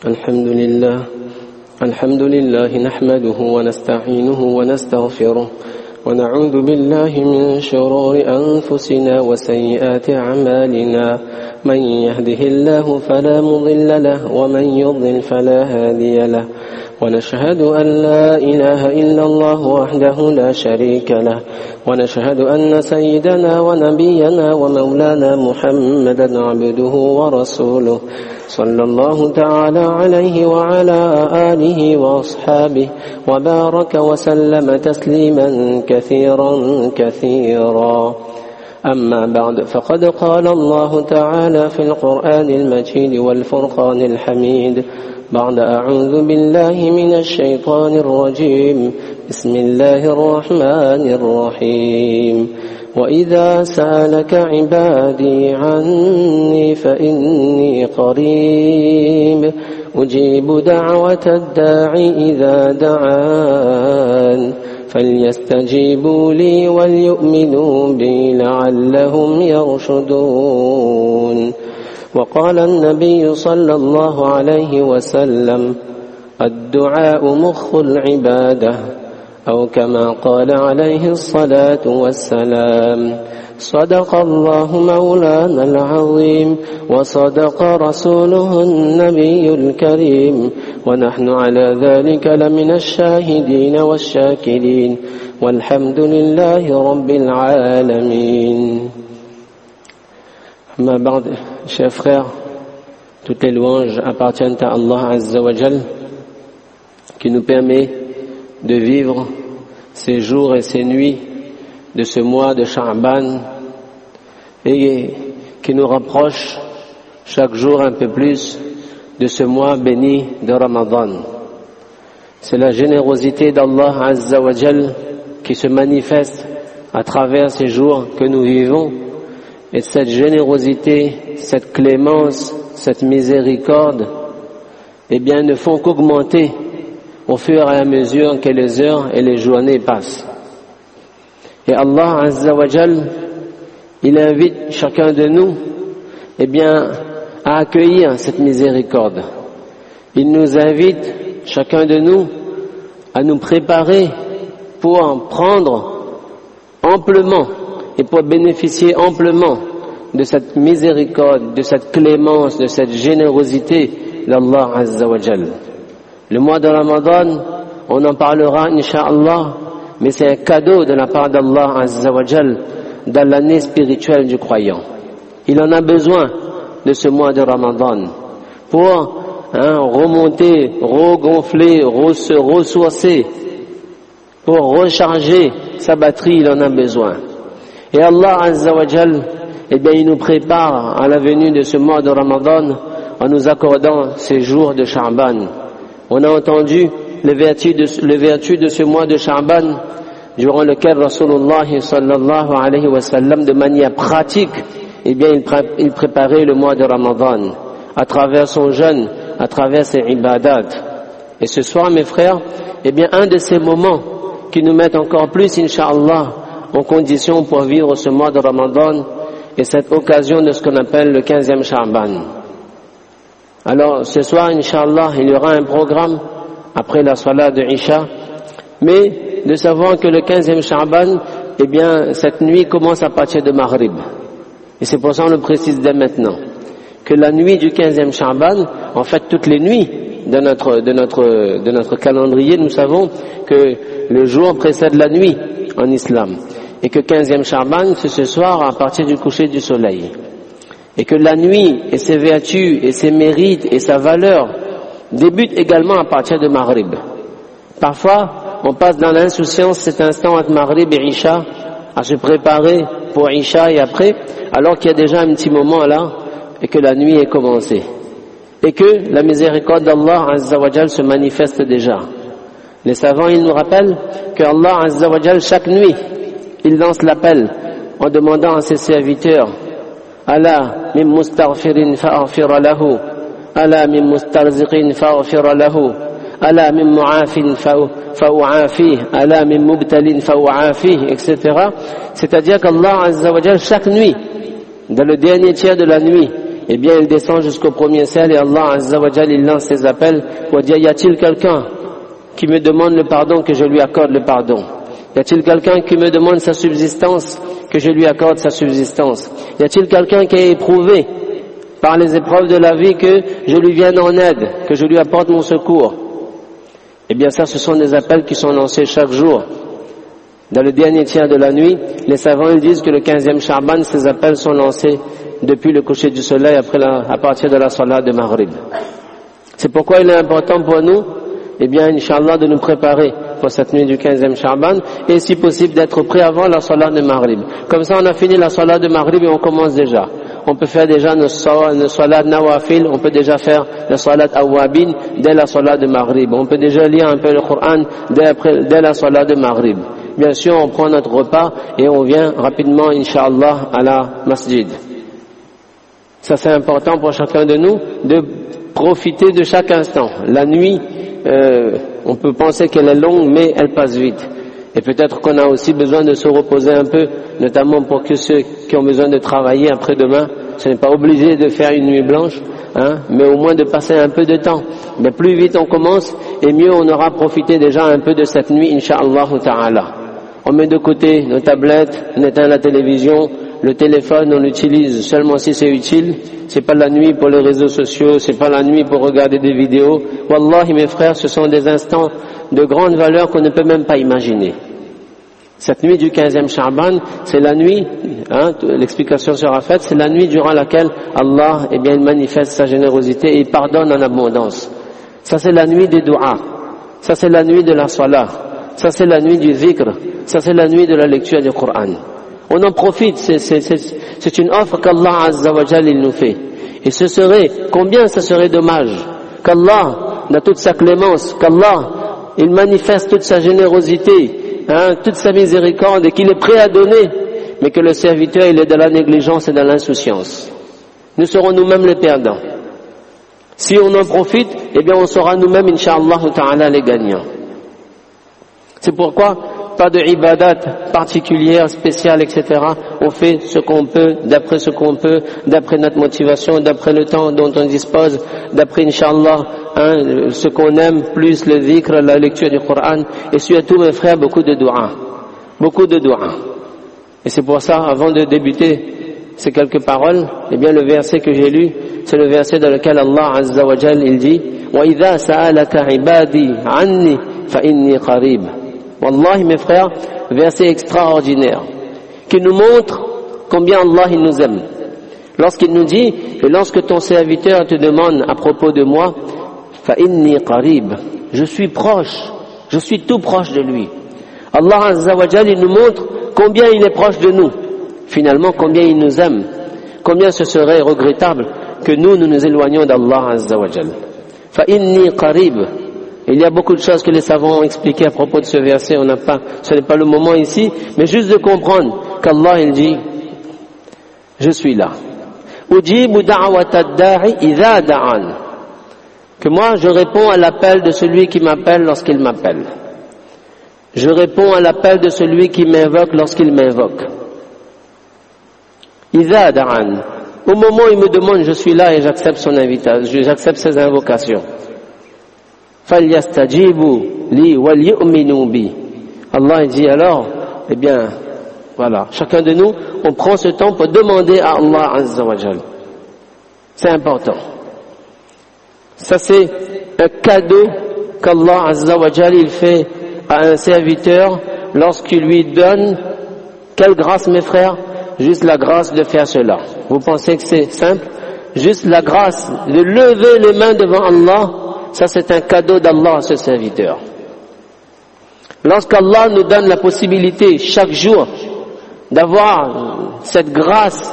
الحمد لله نحمده ونستعينه ونستغفره ونعوذ بالله من شرور أنفسنا وسيئات أعمالنا من يهده الله فلا مضل له ومن يضلل فلا هادي له ونشهد أن لا إله إلا الله وحده لا شريك له ونشهد أن سيدنا ونبينا ومولانا محمدا عبده ورسوله صلى الله تعالى عليه وعلى آله وأصحابه وبارك وسلم تسليما كثيرا أما بعد فقد قال الله تعالى في القرآن المجيد والفرقان الحميد بعد أعوذ بالله من الشيطان الرجيم بسم الله الرحمن الرحيم وإذا سألك عبادي عني فإني قريب أجيب دعوة الداعي إذا دعان فليستجيبوا لي وليؤمنوا بي لعلهم يرشدون وقال النبي صلى الله عليه وسلم الدعاء مخ العبادة أو كما قال عليه الصلاة والسلام صدق الله مولانا العظيم وصدق رسوله النبي الكريم ونحن على ذلك لمن الشاهدين والشاكرين والحمد لله رب العالمين. Ma ba'd, chers frères, toutes les louanges appartiennent à Allah Azza wa Jal qui nous permet de vivre ces jours et ces nuits de ce mois de Sha'ban et qui nous rapproche chaque jour un peu plus de ce mois béni de Ramadan. C'est la générosité d'Allah Azza wa Jal qui se manifeste à travers ces jours que nous vivons. Et cette générosité, cette clémence, cette miséricorde, eh bien, ne font qu'augmenter au fur et à mesure que les heures et les journées passent. Et Allah Azza wa Jal, il invite chacun de nous, eh bien, à accueillir cette miséricorde. Il nous invite, chacun de nous, à nous préparer pour en prendre amplement et pour bénéficier amplement de cette miséricorde, de cette clémence, de cette générosité d'Allah Azza wa Jal. Le mois de Ramadan, on en parlera Inch'Allah, mais c'est un cadeau de la part d'Allah Azza wa Jal dans l'année spirituelle du croyant. Il en a besoin de ce mois de Ramadan pour remonter, regonfler, se ressourcer, pour recharger sa batterie, il en a besoin. Et Allah Azza wa Jal, eh bien, il nous prépare à la venue de ce mois de Ramadan en nous accordant ces jours de Sha'ban. On a entendu les vertus de ce mois de Sha'ban durant lequel Rasulullah sallallahu alayhi wa sallam de manière pratique, eh bien, il préparait le mois de Ramadan à travers son jeûne, à travers ses ibadat. Et ce soir, mes frères, eh bien, un de ces moments qui nous mettent encore plus, Inch'Allah, en condition pour vivre ce mois de Ramadan et cette occasion de ce qu'on appelle le 15e Sha'ban. Alors ce soir, Inch'Allah, il y aura un programme après la salat de Isha, mais de savoir que le 15e Sha'ban, eh bien, cette nuit commence à partir de Maghrib. Et c'est pour ça qu'on le précise dès maintenant, que la nuit du 15e Sha'ban, en fait toutes les nuits de notre calendrier, nous savons que le jour précède la nuit en islam. Et que 15e Sha'ban, c'est ce soir à partir du coucher du soleil. Et que la nuit et ses vertus et ses mérites et sa valeur débutent également à partir de Maghrib. Parfois, on passe dans l'insouciance cet instant entre Maghrib et Isha à se préparer pour Isha et après, alors qu'il y a déjà un petit moment là et que la nuit est commencée. Et que la miséricorde d'Allah Azza wa Jal se manifeste déjà. Les savants, ils nous rappellent que Allah Azza wa Jal, chaque nuit, il lance l'appel en demandant à ses serviteurs Ala min mustaghfirin fa'aghfira lahu, Ala min mustarziqin fa'aghfira lahu, Ala min mu'afin fa'u'afih, Ala min mubtalin fa'u'afih, etc. C'est-à-dire qu'Allah Azza wa Jal, chaque nuit, dans le dernier tiers de la nuit, eh bien il descend jusqu'au premier ciel et Allah Azza wa Jal il lance ses appels pour dire: y a-t-il quelqu'un qui me demande le pardon, que je lui accorde le pardon? Y a-t-il quelqu'un qui me demande sa subsistance, que je lui accorde sa subsistance? Y a-t-il quelqu'un qui est éprouvé par les épreuves de la vie, que je lui vienne en aide, que je lui apporte mon secours? Eh bien ça, ce sont des appels qui sont lancés chaque jour. Dans le dernier tiers de la nuit, les savants ils disent que le 15e Sha'ban, ces appels sont lancés depuis le coucher du soleil à partir de la salat de Maghrib. C'est pourquoi il est important pour nous, eh bien, Inch'Allah, de nous préparer pour cette nuit du 15e Sha'ban et si possible d'être prêt avant la salat de Maghrib. Comme ça, on a fini la salat de Maghrib et on commence déjà. On peut faire déjà nos salat nawafil, on peut déjà faire le salat awabin dès la salat de Maghrib. On peut déjà lire un peu le Coran dès la salat de Maghrib. Bien sûr, on prend notre repas et on vient rapidement, Inch'Allah, à la masjid. Ça, c'est important pour chacun de nous de profiter de chaque instant. La nuit, on peut penser qu'elle est longue, mais elle passe vite. Et peut-être qu'on a aussi besoin de se reposer un peu, notamment pour que ceux qui ont besoin de travailler après-demain, ce n'est pas obligé de faire une nuit blanche, mais au moins de passer un peu de temps. Mais plus vite on commence, et mieux on aura profité déjà un peu de cette nuit, Inch'Allah ta'ala. On met de côté nos tablettes, on éteint la télévision, le téléphone on l'utilise seulement si c'est utile. C'est pas la nuit pour les réseaux sociaux, c'est pas la nuit pour regarder des vidéos. Wallahi mes frères, ce sont des instants de grande valeur qu'on ne peut même pas imaginer. Cette nuit du 15e Sha'ban, c'est la nuit, l'explication sera faite, c'est la nuit durant laquelle Allah, eh bien, il manifeste sa générosité et il pardonne en abondance. Ça c'est la nuit des du'as, ça c'est la nuit de la salat, ça c'est la nuit du zikr, ça c'est la nuit de la lecture du Coran. On en profite, c'est une offre qu'Allah Azza wa Jal il nous fait. Et combien ce serait dommage qu'Allah, dans toute sa clémence, qu'Allah, il manifeste toute sa générosité, toute sa miséricorde et qu'il est prêt à donner, mais que le serviteur il est dans la négligence et dans l'insouciance. Nous serons nous-mêmes les perdants. Si on en profite, eh bien on sera nous-mêmes, Inch'Allah ta'ala, les gagnants. C'est pourquoi pas de ibadat particulière, spéciale, etc. On fait ce qu'on peut, d'après notre motivation, d'après le temps dont on dispose, d'après, Inch'Allah, ce qu'on aime, plus le zikr, la lecture du Coran, et surtout, mes frères, beaucoup de dua. Et c'est pour ça, avant de débuter ces quelques paroles, eh bien, le verset que j'ai lu, c'est le verset dans lequel Allah Azza wa Jal, il dit, وَإِذَا سَأَلَكَ عِبَادِي عَنِّي فَإِنِّي قَرِيبٌ. Wallahi mes frères, verset extraordinaire, qui nous montre combien Allah il nous aime. Lorsqu'il nous dit, et lorsque ton serviteur te demande à propos de moi, فَإِنِّي قَرِيبٌ, je suis proche, je suis tout proche de lui. Allah Azza wa Jal, il nous montre combien il est proche de nous. Finalement, combien il nous aime. Combien ce serait regrettable que nous nous éloignions d'Allah Azza wa Jal. فَإِنِّي قَرِيبٌ. Il y a beaucoup de choses que les savants ont expliquées à propos de ce verset, ce n'est pas le moment ici, mais juste de comprendre qu'Allah il dit, je suis là. Ujibu da'wata ad-da'i idha da'an. Que moi je réponds à l'appel de celui qui m'appelle lorsqu'il m'appelle. Je réponds à l'appel de celui qui m'invoque lorsqu'il m'invoque. Idha da'an. Au moment où il me demande, je suis là et j'accepte son invitation, j'accepte ses invocations. فَلْيَسْتَجِيبُوا لِي وَلْيُؤْمِنُوا بِي. Allah dit alors, eh bien, voilà, chacun de nous, on prend ce temps pour demander à Allah Azza wa Jal. C'est important. Ça c'est un cadeau qu'Allah Azza wa Jal il fait à un serviteur lorsqu'il lui donne, quelle grâce mes frères? Juste la grâce de faire cela. Vous pensez que c'est simple? Juste la grâce de lever les mains devant Allah. Ça c'est un cadeau d'Allah à ce serviteur. Lorsqu'Allah nous donne la possibilité chaque jour d'avoir cette grâce,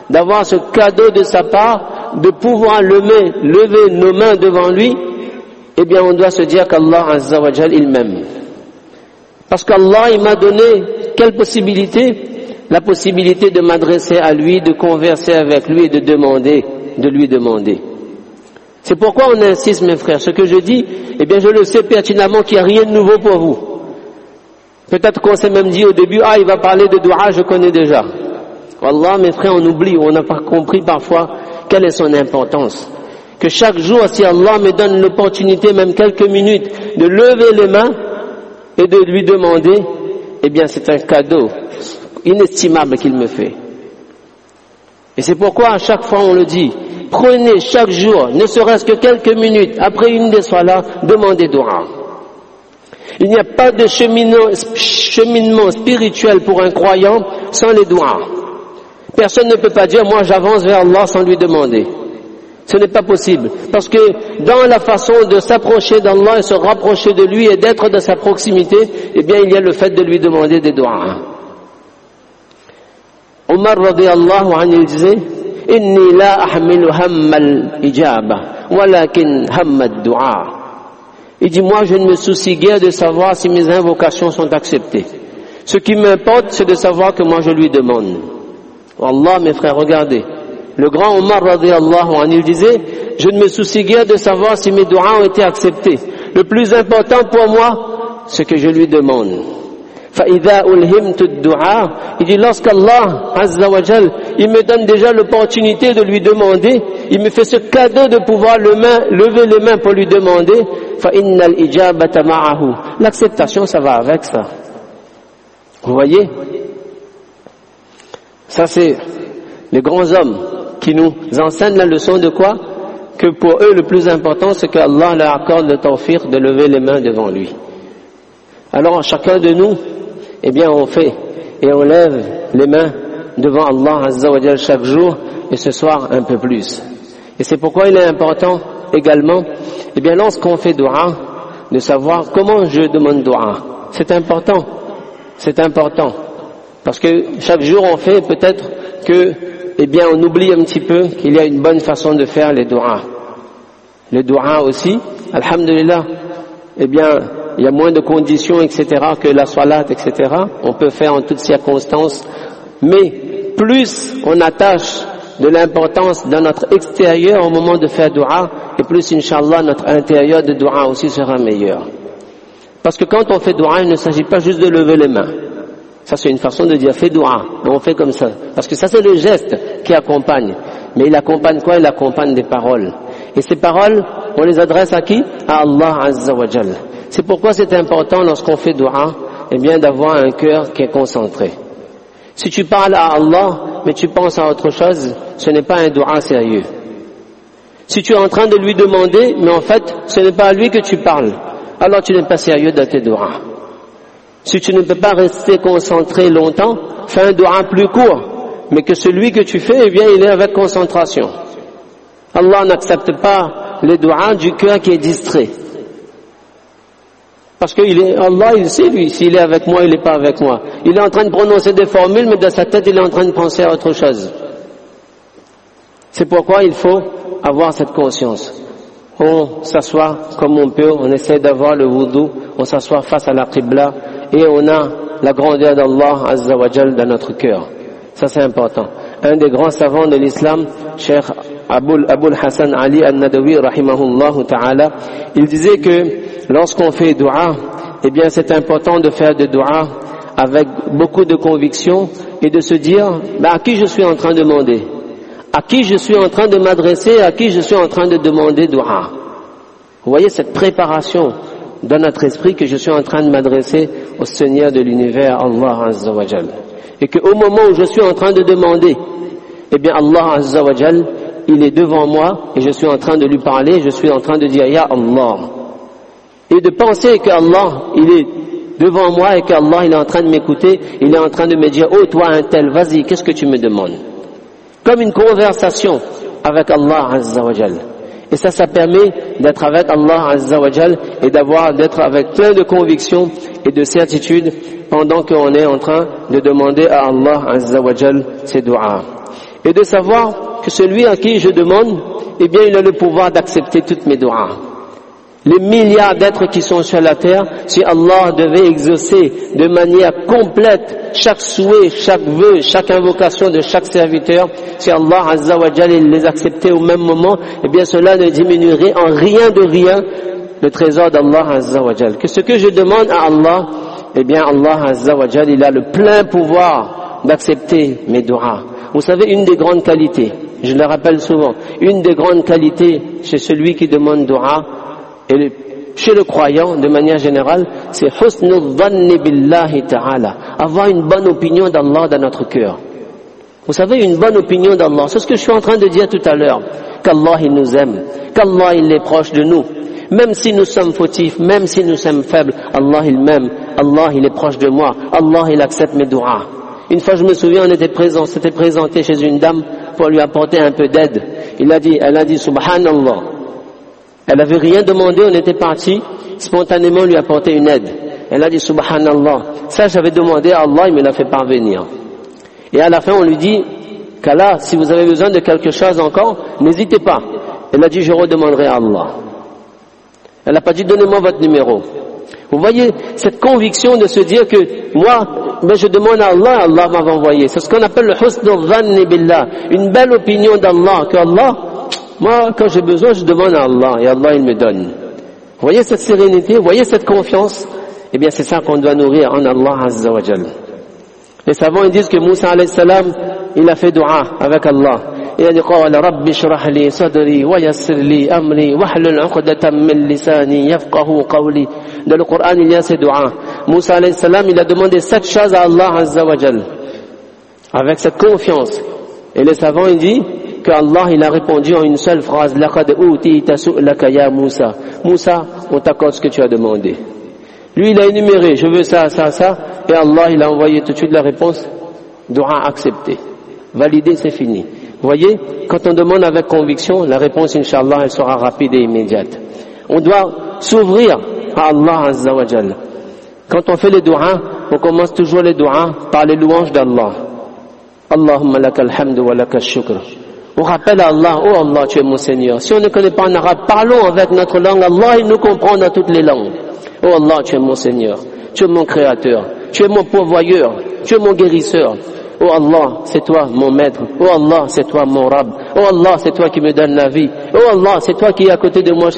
d'avoir ce cadeau de sa part, de pouvoir lever nos mains devant lui, eh bien on doit se dire qu'Allah Azza wa Jal il m'aime. Parce qu'Allah il m'a donné quelle possibilité? La possibilité de m'adresser à lui, de converser avec lui et de lui demander. C'est pourquoi on insiste, mes frères. Ce que je dis, eh bien, je le sais pertinemment qu'il n'y a rien de nouveau pour vous. Peut-être qu'on s'est même dit au début, il va parler de dua, je connais déjà. Wallah, mes frères, on oublie, on n'a pas compris parfois quelle est son importance. Que chaque jour, si Allah me donne l'opportunité, même quelques minutes, de lever les mains et de lui demander, eh bien c'est un cadeau inestimable qu'il me fait. Et c'est pourquoi à chaque fois on le dit, prenez chaque jour, ne serait-ce que quelques minutes, après une des salahs, demandez dua. Il n'y a pas de cheminement spirituel pour un croyant sans les duas. Personne ne peut pas dire, moi j'avance vers Allah sans lui demander. Ce n'est pas possible. Parce que dans la façon de s'approcher d'Allah et se rapprocher de lui et d'être de sa proximité, eh bien il y a le fait de lui demander des duas. Omar radiyallahu anhu disait, Inni la ahmilu hammal ijaba, walakin hammad du'a. Il dit, moi je ne me soucie guère de savoir si mes invocations sont acceptées. Ce qui m'importe, c'est de savoir que moi je lui demande. Wallah, mes frères, regardez. Le grand Omar radiyallahu anhu disait, je ne me soucie guère de savoir si mes du'as ont été acceptés. Le plus important pour moi, c'est que je lui demande. فَإِذَا أُلْهِمْتُ الدُّعَاء, il dit, lorsqu'Allah Azza wa Jal, il me donne déjà l'opportunité de lui demander, il me fait ce cadeau de pouvoir lever les mains pour lui demander, فَإِنَّ الْإِجَابَةَ مَعَهُ, l'acceptation ça va avec ça. Vous voyez? Ça c'est les grands hommes qui nous enseignent la leçon de quoi? Que pour eux le plus important c'est que Allah leur accorde le tawfiq de lever les mains devant lui. Alors chacun de nous, eh bien on fait et on lève les mains devant Allah Azza wa Jal chaque jour et ce soir un peu plus. Et c'est pourquoi il est important également, eh bien lorsqu'on fait dua, de savoir comment je demande dua. C'est important. Parce que chaque jour on fait peut-être que, eh bien on oublie un petit peu qu'il y a une bonne façon de faire les duas. Les duas aussi, alhamdulillah, eh bien il y a moins de conditions, etc., que la salat, etc. On peut faire en toutes circonstances, mais plus on attache de l'importance dans notre extérieur au moment de faire dua, et plus, Inch'Allah, notre intérieur de dua aussi sera meilleur. Parce que quand on fait dua, il ne s'agit pas juste de lever les mains. Ça, c'est une façon de dire, fais dua. Mais on fait comme ça. Parce que ça, c'est le geste qui accompagne. Mais il accompagne quoi? Il accompagne des paroles. Et ces paroles, on les adresse à qui? À Allah Azza wa Jal. C'est pourquoi c'est important lorsqu'on fait dua, eh bien d'avoir un cœur qui est concentré. Si tu parles à Allah, mais tu penses à autre chose, ce n'est pas un dua sérieux. Si tu es en train de lui demander, mais en fait, ce n'est pas à lui que tu parles, alors tu n'es pas sérieux dans tes duas. Si tu ne peux pas rester concentré longtemps, fais un dua plus court, mais que celui que tu fais, eh bien, il est avec concentration. Allah n'accepte pas les duas du cœur qui est distrait. Parce que Allah, il sait lui, s'il est avec moi, il n'est pas avec moi. Il est en train de prononcer des formules, mais dans sa tête, il est en train de penser à autre chose. C'est pourquoi il faut avoir cette conscience. On s'assoit comme on peut, on essaie d'avoir le wudu, on s'assoit face à la qibla, et on a la grandeur d'Allah Azza wa Jal dans notre cœur. Ça c'est important. Un des grands savants de l'islam, Cheikh Abul Hassan Ali al-Nadawi rahimahullah ta'ala, il disait que lorsqu'on fait dua, eh bien c'est important de faire de dua avec beaucoup de conviction et de se dire, à qui je suis en train de demander? À qui je suis en train de m'adresser? À qui je suis en train de demander dua? Vous voyez cette préparation dans notre esprit que je suis en train de m'adresser au Seigneur de l'univers, Allah Azza wa Jal. Et qu'au moment où je suis en train de demander, eh bien Allah Azza wa Jal, il est devant moi et je suis en train de lui parler, je suis en train de dire Ya Allah. Et de penser qu'Allah, il est devant moi et qu'Allah, il est en train de m'écouter, il est en train de me dire, oh toi un tel, vas-y, qu'est-ce que tu me demandes? Comme une conversation avec Allah Azza wa Jal. Et ça permet d'être avec Allah Azza wa Jal et d'être avec plein de conviction et de certitude pendant qu'on est en train de demander à Allah Azza wa Jal ses du'as. Et de savoir que celui à qui je demande, eh bien il a le pouvoir d'accepter toutes mes du'as. Les milliards d'êtres qui sont sur la terre, si Allah devait exaucer de manière complète chaque souhait, chaque vœu, chaque invocation de chaque serviteur, si Allah Azza wa Jal les acceptait au même moment, eh bien cela ne diminuerait en rien de rien le trésor d'Allah Azza wa Jal. Que ce que je demande à Allah, eh bien Allah Azza wa Jal, il a le plein pouvoir d'accepter mes du'as. Vous savez, une des grandes qualités Je le rappelle souvent, une des grandes qualités chez celui qui demande dua, et chez le croyant de manière générale, c'est husnul dhanni billahi ta'ala, avoir une bonne opinion d'Allah dans notre cœur. Vous savez, une bonne opinion d'Allah, c'est ce que je suis en train de dire tout à l'heure, qu'Allah il nous aime, qu'Allah il est proche de nous. Même si nous sommes fautifs, même si nous sommes faibles, Allah il m'aime, Allah il est proche de moi, Allah il accepte mes du'as. Une fois je me souviens, on s'était présenté chez une dame pour lui apporter un peu d'aide. Elle a dit Subhanallah. Elle n'avait rien demandé, on était parti, spontanément lui apporter une aide. Elle a dit Subhanallah. Ça j'avais demandé à Allah, il me l'a fait parvenir. Et à la fin on lui dit qu'Allah, si vous avez besoin de quelque chose encore, n'hésitez pas. Elle a dit je redemanderai à Allah. Elle n'a pas dit donnez-moi votre numéro. Vous voyez cette conviction de se dire que moi, je demande à Allah, Allah m'a envoyé. C'est ce qu'on appelle le husnul dhanni billah, une belle opinion d'Allah, que Allah, moi quand j'ai besoin je demande à Allah et Allah il me donne. Vous voyez cette sérénité, vous voyez cette confiance? Eh bien c'est ça qu'on doit nourrir en Allah Azza wa Jal. Les savants ils disent que Moussa alayhi salam, il a fait dua avec Allah. Il a dit قال رب اشرح لي صدري ويسر لي أمري واحلل عقدة من لساني يفقهوا قولي. Dans le Coran il y a ces duas. Moussa alayhi salam il a demandé 7 choses à Allah Azza wa Jal avec cette confiance. Et les savants ils disent que Allah il a répondu en une seule phrase لقد أوتيت سؤلك يا موسى. Moussa, on t'accorde ce que tu as demandé. Lui il a énuméré je veux ça, ça, ça, et Allah il a envoyé tout de suite la réponse, dua accepté, validé, c'est fini. Vous voyez, quand on demande avec conviction, la réponse, Inch'Allah, elle sera rapide et immédiate. On doit s'ouvrir à Allah Azza wa Jal. Quand on fait les du'as, on commence toujours les du'as par les louanges d'Allah. Allahumma lakal hamdu wa lakal shukr. On rappelle à Allah, oh Allah, tu es mon Seigneur. Si on ne connaît pas en arabe, parlons avec notre langue. Allah, il nous comprend dans toutes les langues. Oh Allah, tu es mon Seigneur. Tu es mon Créateur. Tu es mon pourvoyeur. Tu es mon guérisseur. Oh Allah, c'est toi mon maître. Oh Allah, c'est toi mon Rab. Oh Allah, c'est toi qui me donne la vie. Oh Allah, c'est toi qui es à côté de moi.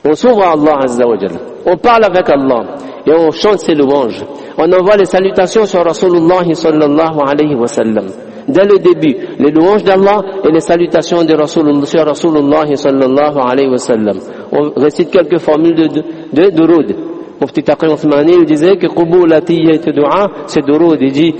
On s'ouvre à Allah Azza wa Jal. On parle avec Allah et on chante ses louanges. On envoie les salutations sur Rasulullah sallallahu alayhi wa sallam. Dès le début, les louanges d'Allah et les salutations de Rasulullah sallallahu alayhi wa sallam. On récite quelques formules de durud. Mufti Taqi Othmani il disait que Qubulati dua, c'est durud. Il dit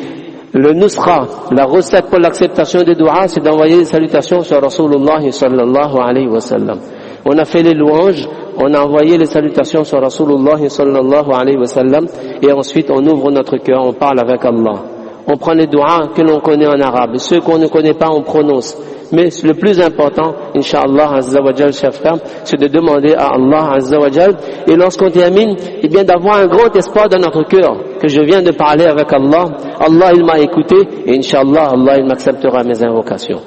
le nusra, la recette pour l'acceptation des du'as, c'est d'envoyer des salutations sur Rasulullah sallallahu alayhi wa sallam. On a fait les louanges, on a envoyé les salutations sur Rasulullah sallallahu alayhi wa sallam, et ensuite on ouvre notre cœur, on parle avec Allah. On prend les du'as que l'on connaît en arabe, ceux qu'on ne connaît pas on prononce. Mais le plus important, Inch'Allah Azza wa Jal, chers frères, c'est de demander à Allah Azza wa Jal, et lorsqu'on termine, eh bien d'avoir un grand espoir dans notre cœur, que je viens de parler avec Allah, Allah il m'a écouté, et Inch'Allah, Allah il m'acceptera mes invocations.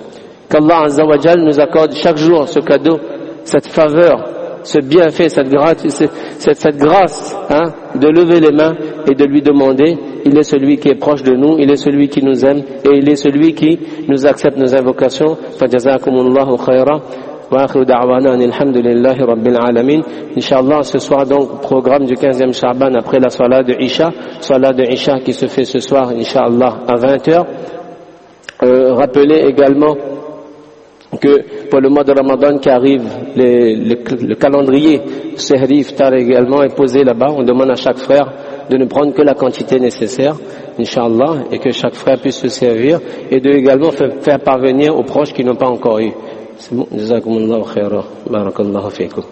Qu'Allah Azza wa Jal nous accorde chaque jour ce cadeau, cette faveur, ce bienfait, cette grâce, de lever les mains et de lui demander. Il est celui qui est proche de nous, il est celui qui nous aime et il est celui qui nous accepte nos invocations. Fajazakumullahu khayra wa akhiru da'wana alhamdulillahi rabbil alamin. Inch'Allah, ce soir donc programme du 15e Sha'ban après la salat de Isha qui se fait ce soir Inch'Allah à 20h. Rappelez également que pour le mois de Ramadan qui arrive, le calendrier Sehri Iftar également est posé là-bas. On demande à chaque frère de ne prendre que la quantité nécessaire, Inch'Allah, et que chaque frère puisse se servir, et de également faire parvenir aux proches qui n'ont pas encore eu. C'est bon, jazakumullahu khairan, barakallahu fikum.